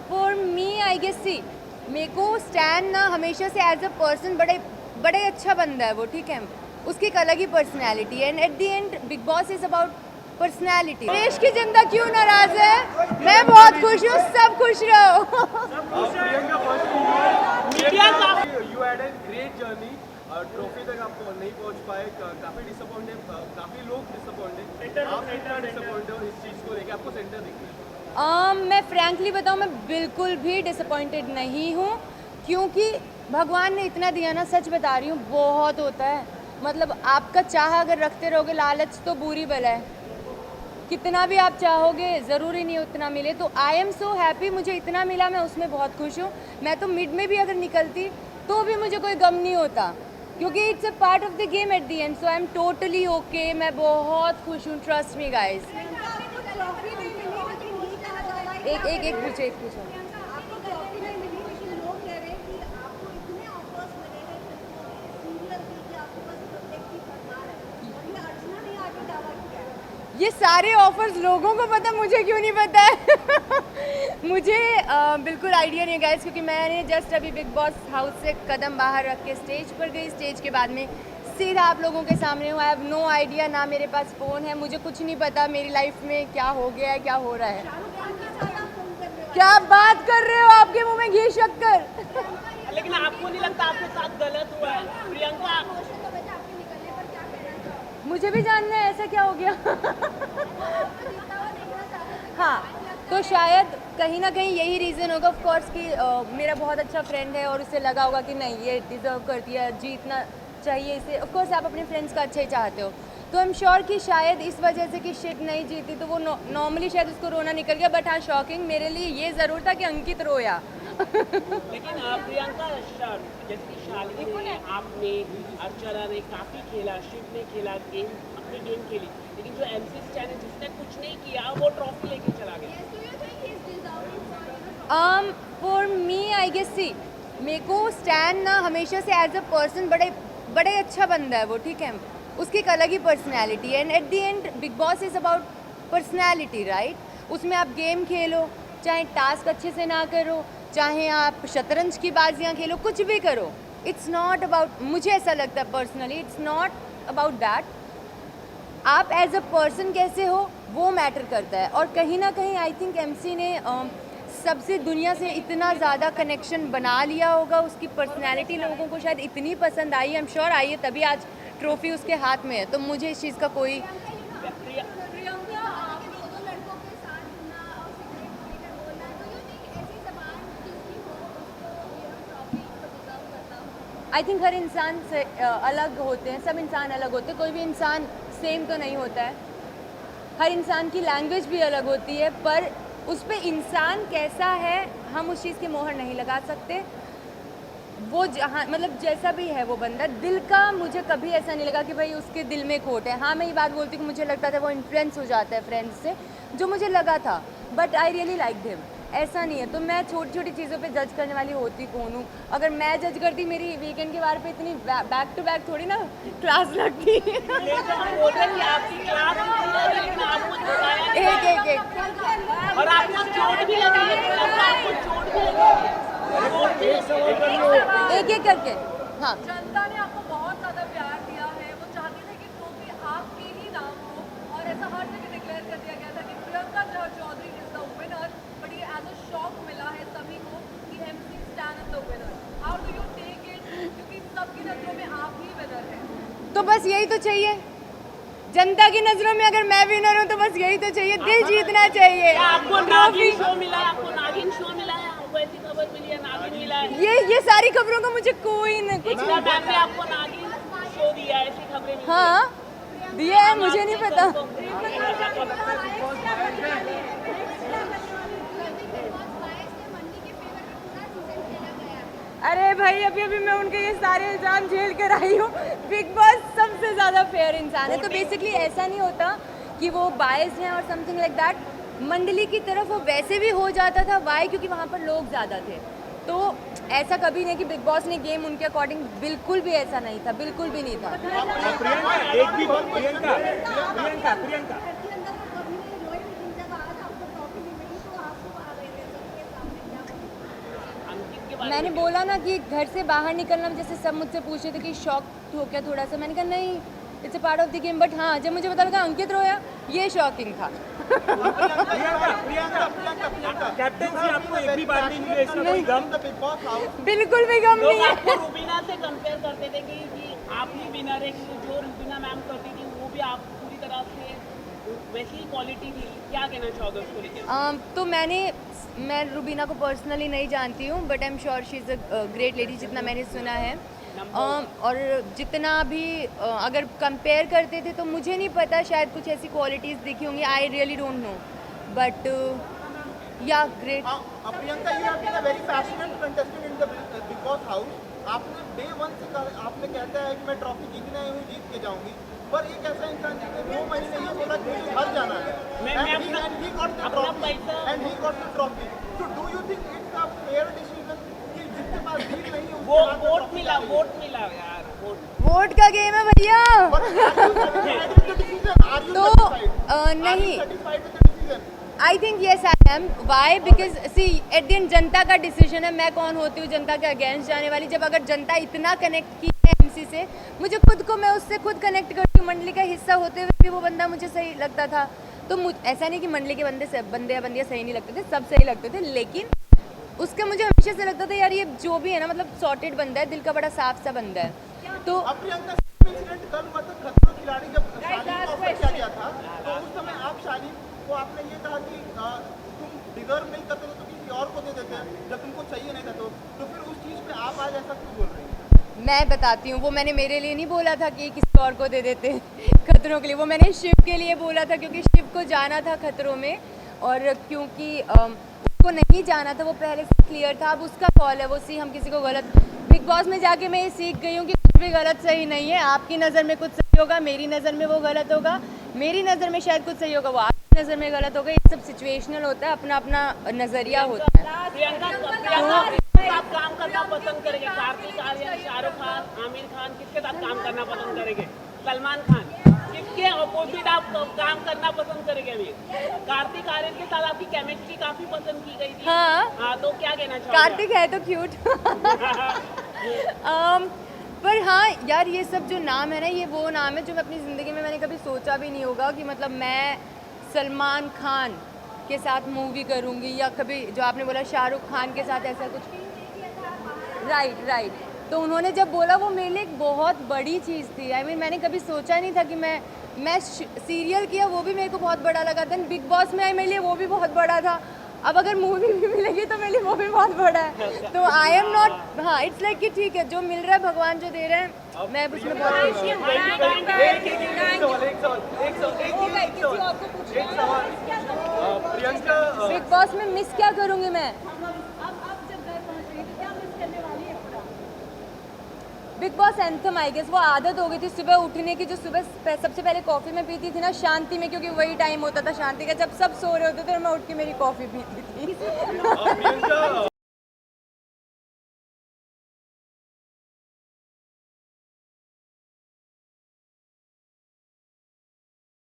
For me I guess सी मेरे को stand ना हमेशा से एज अ पर्सन बड़े बड़े अच्छा बंदा है वो, ठीक है, उसकी एक अलग ही पर्सनैलिटी है and eight the and big boss is about personality. देश की जनता क्यों नाराज है? मैं बहुत खुश हूँ, सब खुश रहो। You had a great journey, trophy तक आप नहीं पहुंच पाए, काफी डिसअपॉइंटेड, काफी लोग डिसअपॉइंटेड, आप कितना डिसअपॉइंटेड हो इस चीज को लेके? आपको सेंटर दिख रहा है? मैं फ्रैंकली बताऊँ, मैं बिल्कुल भी डिसअपॉइंटेड नहीं हूँ, क्योंकि भगवान ने इतना दिया ना, सच बता रही हूँ, बहुत होता है। मतलब आपका चाह अगर रखते रहोगे, लालच तो बुरी बला है, कितना भी आप चाहोगे ज़रूरी नहीं उतना मिले। तो आई एम सो हैप्पी, मुझे इतना मिला, मैं उसमें बहुत खुश हूँ। मैं तो मिड में भी अगर निकलती तो भी मुझे कोई गम नहीं होता, क्योंकि it's a part of the game at the and, so I am totally okay. मैं बहुत खुश हूँ, ट्रस्ट मी गाइस। एक पूछो। ये सारे ऑफर्स लोगों को पता, मुझे क्यों नहीं पता है? मुझे बिल्कुल आइडिया नहीं है गाइस, क्योंकि मैंने जस्ट अभी बिग बॉस हाउस से कदम बाहर रख के स्टेज पर गई। स्टेज के बाद में सीधा आप लोगों के सामने हूँ। आई हैव नो आइडिया, ना मेरे पास फ़ोन है, मुझे कुछ नहीं पता मेरी लाइफ में क्या हो गया है, क्या हो रहा है। क्या बात कर रहे हो? आपके मुंह में घी शक्कर। लेकिन आपको नहीं लगता आपके साथ गलत हुआ है? प्रियंका, मुझे भी जानना है ऐसा क्या हो गया। हाँ, तो शायद कहीं ना कहीं यही रीज़न होगा ऑफ कोर्स कि मेरा बहुत अच्छा फ्रेंड है और उसे लगा होगा कि नहीं, ये डिज़र्व करती है, जीतना चाहिए इसे। ऑफ कोर्स आप अपने फ्रेंड्स का अच्छा ही चाहते हो, तो आई एम श्योर कि शायद इस वजह से कि शिट नहीं जीती तो वो नॉर्मली शायद उसको रोना निकल गया। बट हाँ, शॉकिंग मेरे लिए ये ज़रूर था कि अंकित रोया। लेकिन प्रियंका, जैसे शालिनी ने, आपने, अर्चना ने काफ़ी खेला, शिव ने खेला, गेम अपनी गेम खेली, लेकिन जो एमसी स्टैन है जिसने कुछ नहीं किया वो ट्रॉफी लेके चला गया। फॉर मी आई गेस सी मेरे को स्टैन ना हमेशा से एज अ पर्सन बड़े अच्छा बंदा है वो, ठीक है, उसकी एक अलग ही पर्सनैलिटी है and eight the and big boss is about personality, right? उसमें आप गेम खेलो, चाहे टास्क अच्छे से ना करो, चाहे आप शतरंज की बाजियाँ खेलो, कुछ भी करो, इट्स नॉट अबाउट, मुझे ऐसा लगता है personally, it's not about that. आप एज अ पर्सन कैसे हो वो मैटर करता है। और कहीं ना कहीं आई थिंक एमसी ने सबसे दुनिया से इतना ज़्यादा कनेक्शन बना लिया होगा, उसकी पर्सनैलिटी लोगों को शायद इतनी पसंद आई, आई एम श्योर आई है, तभी आज ट्रॉफी उसके हाथ में है। तो मुझे इस चीज़ का कोई आई थिंक हर इंसान से अलग होते हैं, सब इंसान अलग होते हैं, कोई भी इंसान सेम तो नहीं होता है। हर इंसान की लैंग्वेज भी अलग होती है, पर उस पर इंसान कैसा है हम उस चीज़ की मोहर नहीं लगा सकते। वो जहाँ मतलब जैसा भी है वो बंदा, दिल का मुझे कभी ऐसा नहीं लगा कि भाई उसके दिल में खोट है। हाँ, मैं ये बात बोलती हूँ कि मुझे लगता था वो इन्फ्लुएंस हो जाता है फ्रेंड्स से, जो मुझे लगा था, but I really like him. ऐसा नहीं है, तो मैं छोटी छोटी चीज़ों पे जज करने वाली होती कौन हूँ? अगर मैं जज करती, मेरी वीकेंड के बारे पे इतनी बैक टू बैक थोड़ी ना क्लास लगती। एक और आपको चोट भी लगी है, आपको चोट भी लगी है। एक करके। हाँ, जनता ने आपको बहुत ज़्यादा प्यार दिया है, वो चाहती थी कि ट्रॉफी आपके ही नाम हो, और ऐसा हर जगह डिक्लेयर कर दिया गया था कि Priyanka Chaudhary is the winner, but ये एज अ शॉक मिला है सभी को कि MC Stan is the winner. How do you take it, क्योंकि सबकी नजरों में आप ही विनर हैं? तो बस यही तो चाहिए, जनता की नजरों में अगर मैं विनर हूँ तो बस यही तो चाहिए, दिल जीतना चाहिए। आपको नागिन शो मिला है, आपको नागिन शो मिला है, आपको ऐसी खबर मिली है नागिन मिला है। ये सारी खबरों का मुझे कोई न कुछ एकता मैम ने आपको नागिन शो दिया है, ऐसी खबरें मिली हैं। हाँ दिया है, मुझे नहीं पता। अरे भाई, अभी अभी मैं उनके ये सारे इल्ज़ाम झेल कर आई हूँ। बिग बॉस सबसे ज़्यादा फेयर इंसान है, तो बेसिकली ऐसा नहीं होता कि वो बायस हैं और समथिंग लाइक दैट। मंडली की तरफ वो वैसे भी हो जाता था, वाई? क्योंकि वहाँ पर लोग ज़्यादा थे। तो ऐसा कभी नहीं कि बिग बॉस ने गेम उनके अकॉर्डिंग, बिल्कुल भी ऐसा नहीं था, बिल्कुल भी नहीं था। प्रियंका, एक भी बात, प्रियंका बारे मैंने में बोला ना कि घर से बाहर निकलना, जैसे सब मुझसे पूछ रहे थे कि शॉक हो क्या थोड़ा सा, मैंने कहा नहीं, it's a part of the game. But हाँ, जब मुझे पता लगा अंकित रोया, ये शॉकिंग था। कैप्टनसी आपको एक भी बार नहीं मिली, ऐसी कोई गम? बिग बॉस हाउस बिल्कुल भी गम लोग नहीं है। आपको रूबीना से कंपेयर करते थे कि आप ही विनर है, कि जो रूबीना मैम करती थी वो भी आप पूरी तरह से वैसी ही क्वालिटी थी। क्या कहना चाहोगे उसको लेकर? तो मैं रुबीना को पर्सनली नहीं जानती हूँ, but I am sure she is a great lady, जितना मैंने सुना है। और जितना भी अगर कंपेयर करते थे तो मुझे नहीं पता, शायद कुछ ऐसी क्वालिटीज़ दिखी होंगी, I really don't know, but yeah great. Priyanka, you have been a very passionate contestant in the Big Boss house. आपने डे 1 से आपने कहता है कि मैं ट्रॉफी जीतने आई हूँ, जीत के जाऊंगी, पर एक ऐसा इंसान जिसने 2 महीने ये बोला कि मुझे घर जाना है, मैं and अपना- he got the अपना trophy, पैसा- and he got the trophy. So do you think it's a fair decision कि जिसके पास डील नहीं है वो उसके हाथ में वोट trophy मिला, जा रही है? वोट मिला यार, वोट। वोट का गेम है भैया। But are you satisfied with the decision? Are you तो satisfied? नहीं, Are you satisfied with the decision? I think yes I am. Why? Because see at the end जनता का decision है, मैं कौन होती हूँ जनता के अगेंस्ट जाने वाली। जब अगर जनता इतना कनेक्ट की है एमसी से, मुझे खुद को, मैं उससे खुद कनेक्ट करती हूँ। मंडली का हिस्सा होते हुए भी वो बंदा मुझे सही लगता था, तो ऐसा नहीं कि मंडली के बंदे या बंदियाँ सही नहीं लगते थे, सब सही लगते थे, लेकिन उसका मुझे हमेशा से लगता था यार ये जो भी है ना, मतलब सॉर्टेड बंदा है, दिल का बड़ा साफ सा बंदा है। तो अब प्रियंका, इंसिडेंट कल हुआ था खतरों खिलाड़ी, जब शालीन को ऑफर किया गया था, तो उस समय आप शालीन को आपने ये कहा कि तुम डिजर्व नहीं करते तो किसी और को दे देते, जब तुमको चाहिए नहीं था तो फिर उस चीज पे आप आज ऐसा क्यों बोल रही हैं? मैं बताती हूँ, वो मैंने मेरे लिए नहीं बोला था कि किसी और को दे देते खतरों के लिए, वो मैंने शिव के लिए बोला था, क्योंकि शिव को जाना था खतरों में, और क्योंकि उसको नहीं जाना था, वो पहले से क्लियर था। अब उसका कॉल है, वो हम किसी को गलत, बिग बॉस में जाके मैं ये सीख गई हूँ कि कुछ भी गलत सही नहीं है। आपकी नज़र में कुछ सही होगा, मेरी नज़र में वो गलत होगा, मेरी नज़र में शायद कुछ सही होगा, वो आपकी नज़र में गलत होगा। ये सब सिचुएशनल होता है, अपना अपना नज़रिया होता है। प्रियंका आप काम करना पसंद करेंगे? कार्तिक आर्यन, शाहरुख खान, आमिर खान, किसके साथ काम करना पसंद करेंगे? सलमान खान, किसके अपोजिट आप काम करना पसंद करेंगे? अभी कार्तिक आर्यन के साथ आपकी केमिस्ट्री काफी पसंद की गई थी। हाँ, तो क्या कहना चाहोगे? कार्तिक है तो क्यूट। पर हाँ यार, ये सब जो नाम है ना, ये वो नाम है जो मैं अपनी ज़िंदगी में मैंने कभी सोचा भी नहीं होगा कि मतलब मैं सलमान खान के साथ मूवी करूँगी, या कभी जो आपने बोला शाहरुख खान के साथ ऐसा कुछ। राइट। तो उन्होंने जब बोला, वो मेरे लिए एक बहुत बड़ी चीज़ थी। I mean, मैंने कभी सोचा नहीं था कि मैं सीरियल किया, वो भी मेरे को बहुत बड़ा लगा था। बिग बॉस में आई, मेरे लिए वो भी बहुत बड़ा था। अब अगर मूवी भी मिलेगी तो मेरे लिए वो भी बहुत बड़ा है। तो आई एम नॉट, हाँ, इट्स लाइक कि ठीक है, जो मिल रहा है भगवान जो दे रहे हैं, मैं उसमें बहुत खुश हूँ। प्रियंका, बिग बॉस में मिस क्या करूँगी मैं? अब जब घर पहुंच रही तो क्या मिस करने वाली है पूरा? Bigg Boss anthem, I guess वो आदत हो गई थी सुबह उठने की, जो सुबह सबसे पहले कॉफ़ी में पीती थी ना शांति में, क्योंकि वही टाइम होता था शांति का, जब सब सो रहे होते थे और मैं उठ के मेरी कॉफ़ी पीती थी।